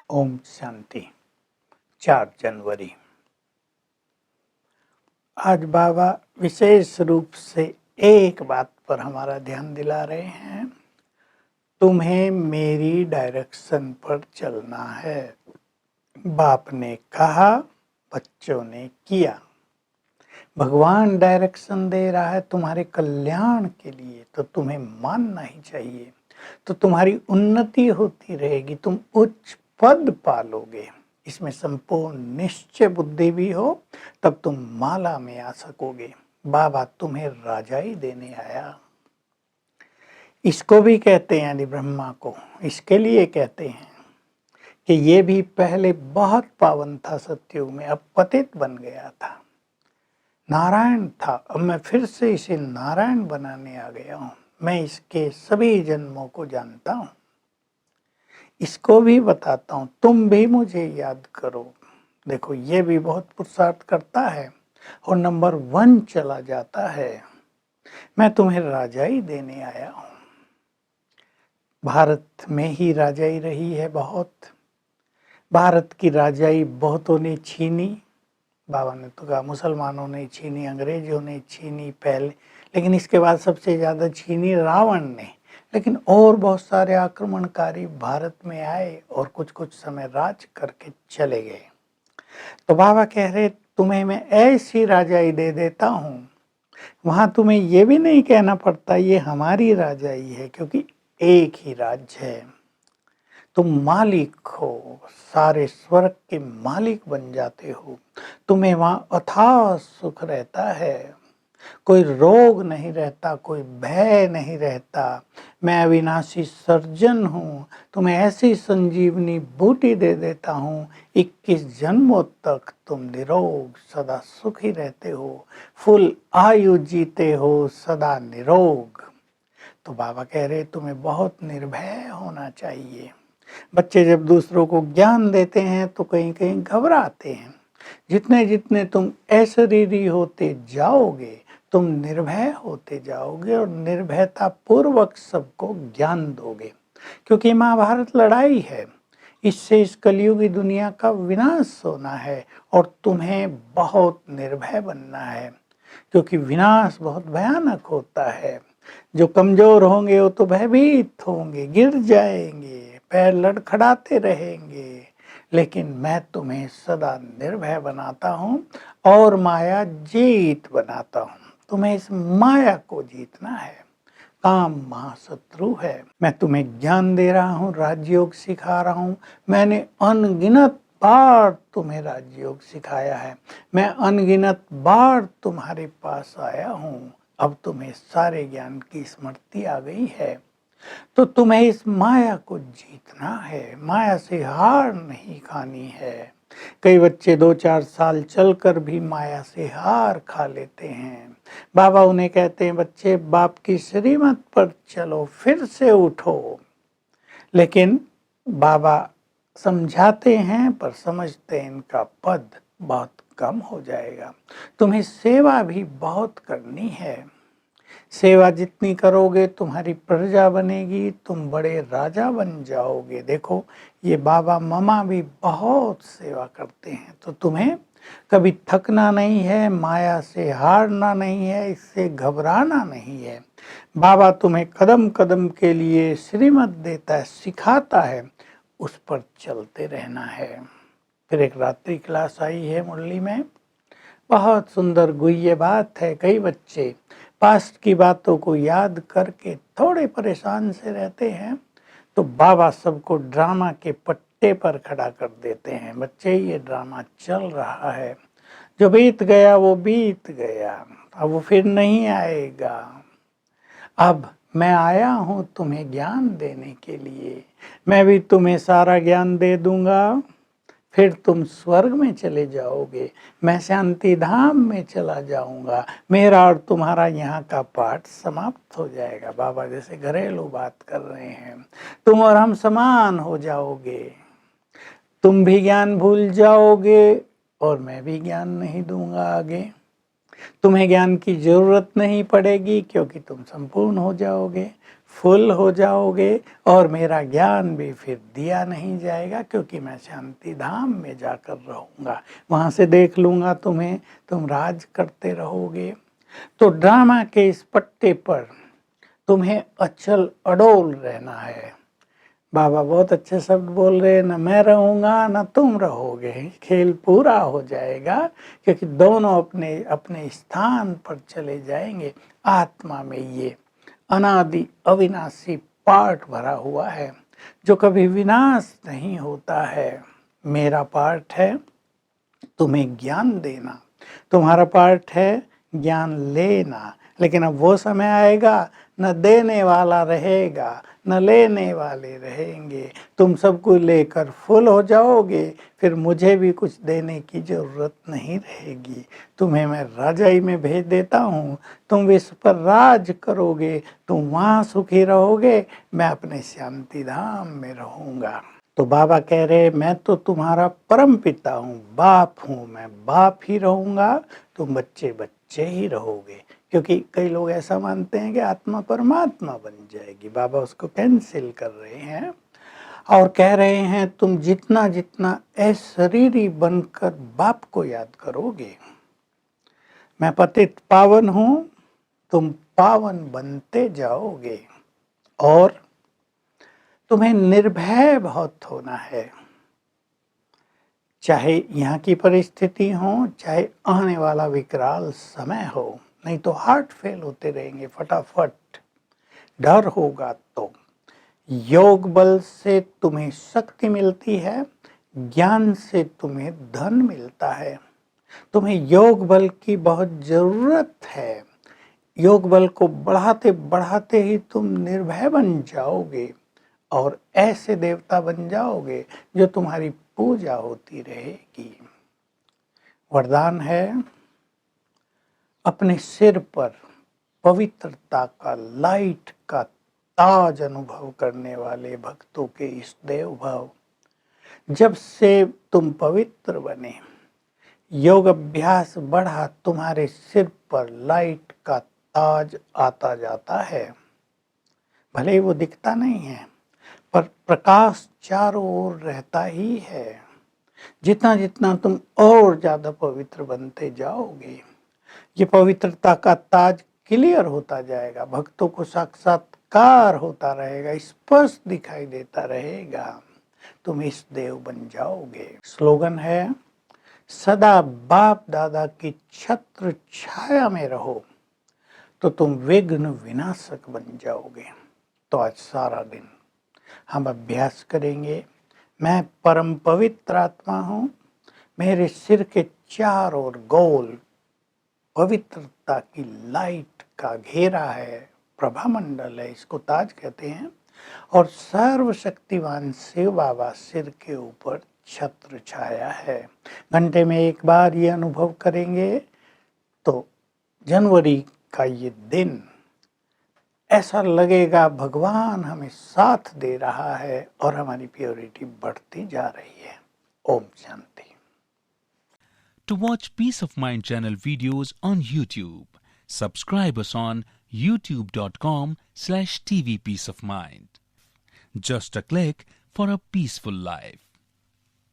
ओम शांति। 4 जनवरी। आज बाबा विशेष रूप से एक बात पर हमारा ध्यान दिला रहे हैं। तुम्हें मेरी डायरेक्शन पर चलना है। बाप ने कहा, बच्चों ने किया। भगवान डायरेक्शन दे रहा है तुम्हारे कल्याण के लिए, तो तुम्हें मानना ही चाहिए। तो तुम्हारी उन्नति होती रहेगी, तुम उच्च पद पालोगे। इसमें संपूर्ण निश्चय बुद्धि भी हो, तब तुम माला में आ सकोगे। बाबा तुम्हें राजाई देने आया। इसको भी कहते हैं, यानी ब्रह्मा को इसके लिए कहते हैं कि ये भी पहले बहुत पावन था सतयुग में, अब पतित बन गया था, नारायण था, अब मैं फिर से इसे नारायण बनाने आ गया हूँ। मैं इसके सभी जन्मों को जानता हूँ, इसको भी बताता हूँ, तुम भी मुझे याद करो। देखो, ये भी बहुत पुरुषार्थ करता है और नंबर 1 चला जाता है। मैं तुम्हें राजाई देने आया हूँ। भारत में ही राजाई रही है बहुत। भारत की राजाई बहुतों ने छीनी। बाबा ने तो कहा मुसलमानों ने छीनी, अंग्रेजों ने छीनी पहले, लेकिन इसके बाद सबसे ज़्यादा छीनी रावण ने। लेकिन और बहुत सारे आक्रमणकारी भारत में आए और कुछ कुछ समय राज करके चले गए। तो बाबा कह रहे, तुम्हें मैं ऐसी राजाई दे देता हूँ, वहाँ तुम्हें ये भी नहीं कहना पड़ता ये हमारी राजाई है, क्योंकि एक ही राज्य है। तुम मालिक हो, सारे स्वर्ग के मालिक बन जाते हो। तुम्हें वहाँ अथाह सुख रहता है, कोई रोग नहीं रहता, कोई भय नहीं रहता। मैं अविनाशी सर्जन हूँ, तुम्हें ऐसी संजीवनी बूटी दे देता हूँ, 21 जन्मों तक तुम निरोग सदा सुखी रहते हो, फुल आयु जीते हो, सदा निरोग। तो बाबा कह रहे तुम्हें बहुत निर्भय होना चाहिए। बच्चे जब दूसरों को ज्ञान देते हैं तो कहीं कहीं घबराते हैं। जितने जितने तुम अशरीरी होते जाओगे, तुम निर्भय होते जाओगे और निर्भयता पूर्वक सबको ज्ञान दोगे। क्योंकि महाभारत लड़ाई है, इससे इस कलयुगी दुनिया का विनाश होना है और तुम्हें बहुत निर्भय बनना है, क्योंकि विनाश बहुत भयानक होता है। जो कमजोर होंगे वो तो भयभीत होंगे, गिर जाएंगे, पैर लड़खड़ाते रहेंगे। लेकिन मैं तुम्हें सदा निर्भय बनाता हूँ और माया जीत बनाता हूँ। तुम्हें इस माया को जीतना है। काम महाशत्रु है। मैं तुम्हें ज्ञान दे रहा हूँ, राजयोग सिखा रहा हूँ। मैंने अनगिनत बार तुम्हें राजयोग सिखाया है। मैं अनगिनत बार तुम्हारे पास आया हूँ। अब तुम्हें सारे ज्ञान की स्मृति आ गई है, तो तुम्हें इस माया को जीतना है। माया से हार नहीं खानी है। कई बच्चे 2-4 साल चलकर भी माया से हार खा लेते हैं। बाबा उन्हें कहते हैं, बच्चे बाप की श्रीमत पर चलो, फिर से उठो। लेकिन बाबा समझाते हैं पर समझते हैं इनका पद बहुत कम हो जाएगा। तुम्हें सेवा भी बहुत करनी है। सेवा जितनी करोगे तुम्हारी प्रजा बनेगी, तुम बड़े राजा बन जाओगे। देखो, ये बाबा ममा भी बहुत सेवा करते हैं, तो तुम्हें कभी थकना नहीं है, माया से हारना नहीं है, इससे घबराना नहीं है। बाबा तुम्हें कदम कदम के लिए श्रीमत देता है, सिखाता है, उस पर चलते रहना है। फिर एक रात्रि क्लास आई है मुरली में, बहुत सुंदर गुह्य बात है। कई बच्चे पास्ट की बातों को याद करके थोड़े परेशान से रहते हैं, तो बाबा सबको ड्रामा के पट्टे पर खड़ा कर देते हैं। बच्चे, ये ड्रामा चल रहा है, जो बीत गया वो बीत गया, अब वो फिर नहीं आएगा। अब मैं आया हूँ तुम्हें ज्ञान देने के लिए। मैं भी तुम्हें सारा ज्ञान दे दूंगा, फिर तुम स्वर्ग में चले जाओगे, मैं शांति धाम में चला जाऊंगा। मेरा और तुम्हारा यहाँ का पाठ समाप्त हो जाएगा। बाबा जैसे घरेलू बात कर रहे हैं, तुम और हम समान हो जाओगे। तुम भी ज्ञान भूल जाओगे और मैं भी ज्ञान नहीं दूंगा आगे। तुम्हें ज्ञान की जरूरत नहीं पड़ेगी क्योंकि तुम संपूर्ण हो जाओगे, फुल हो जाओगे और मेरा ज्ञान भी फिर दिया नहीं जाएगा क्योंकि मैं शांति धाम में जाकर रहूँगा, वहाँ से देख लूँगा तुम्हें, तुम राज करते रहोगे। तो ड्रामा के इस पट्टे पर तुम्हें अचल अडोल रहना है। बाबा बहुत अच्छे शब्द बोल रहे हैं, न मैं रहूँगा न तुम रहोगे, खेल पूरा हो जाएगा क्योंकि दोनों अपने अपने स्थान पर चले जाएंगे। आत्मा में ये अनादि अविनाशी पार्ट भरा हुआ है जो कभी विनाश नहीं होता है। मेरा पार्ट है तुम्हें ज्ञान देना, तुम्हारा पार्ट है ज्ञान लेना। लेकिन अब वो समय आएगा न देने वाला रहेगा न लेने वाले रहेंगे, तुम सबको लेकर फुल हो जाओगे, फिर मुझे भी कुछ देने की जरूरत नहीं रहेगी। तुम्हें मैं राजाई में भेज देता हूँ, तुम विश्व पर राज करोगे, तुम वहाँ सुखी रहोगे, मैं अपने शांति धाम में रहूँगा। तो बाबा कह रहे मैं तो तुम्हारा परम पिता हूँ, बाप हूँ, मैं बाप ही रहूँगा, तुम बच्चे बच्चे ही रहोगे। क्योंकि कई लोग ऐसा मानते हैं कि आत्मा परमात्मा बन जाएगी, बाबा उसको कैंसिल कर रहे हैं और कह रहे हैं तुम जितना जितना अशरीरी बनकर बाप को याद करोगे, मैं पतित पावन हूँ, तुम पावन बनते जाओगे और तुम्हें निर्भय बहुत होना है। चाहे यहाँ की परिस्थिति हो, चाहे आने वाला विकराल समय हो, नहीं तो हार्ट फेल होते रहेंगे फटाफट। डर होगा तो योग बल से तुम्हें शक्ति मिलती है, ज्ञान से तुम्हें धन मिलता है। तुम्हें योग बल की बहुत जरूरत है। योग बल को बढ़ाते बढ़ाते ही तुम निर्भय बन जाओगे और ऐसे देवता बन जाओगे जो तुम्हारी पूजा होती रहेगी। वरदान है अपने सिर पर पवित्रता का लाइट का ताज अनुभव करने वाले भक्तों के इस देव भाव। जब से तुम पवित्र बने, योग अभ्यास बढ़ा, तुम्हारे सिर पर लाइट का ताज आता जाता है। भले ही वो दिखता नहीं है पर प्रकाश चारों ओर रहता ही है। जितना जितना तुम और ज्यादा पवित्र बनते जाओगे, ये पवित्रता का ताज क्लियर होता जाएगा, भक्तों को साक्षात्कार होता रहेगा, स्पष्ट दिखाई देता रहेगा, तुम इस देव बन जाओगे। स्लोगन है सदा बाप दादा की छत्र छाया में रहो तो तुम विघ्न विनाशक बन जाओगे। तो आज सारा दिन हम अभ्यास करेंगे। मैं परम पवित्र आत्मा हूँ, मेरे सिर के चारों ओर गोल पवित्रता की लाइट का घेरा है, प्रभामंडल है, इसको ताज कहते हैं। और सर्वशक्तिमान शिव बाबा सिर के ऊपर छत्र छाया है। घंटे में एक बार ये अनुभव करेंगे तो जनवरी का ये दिन ऐसा लगेगा भगवान हमें साथ दे रहा है और हमारी प्योरिटी बढ़ती जा रही है। Om Shanti. To watch Peace of Mind channel videos on YouTube, subscribe us on youtube.com/tvpeaceofmind. Just a click for a peaceful life.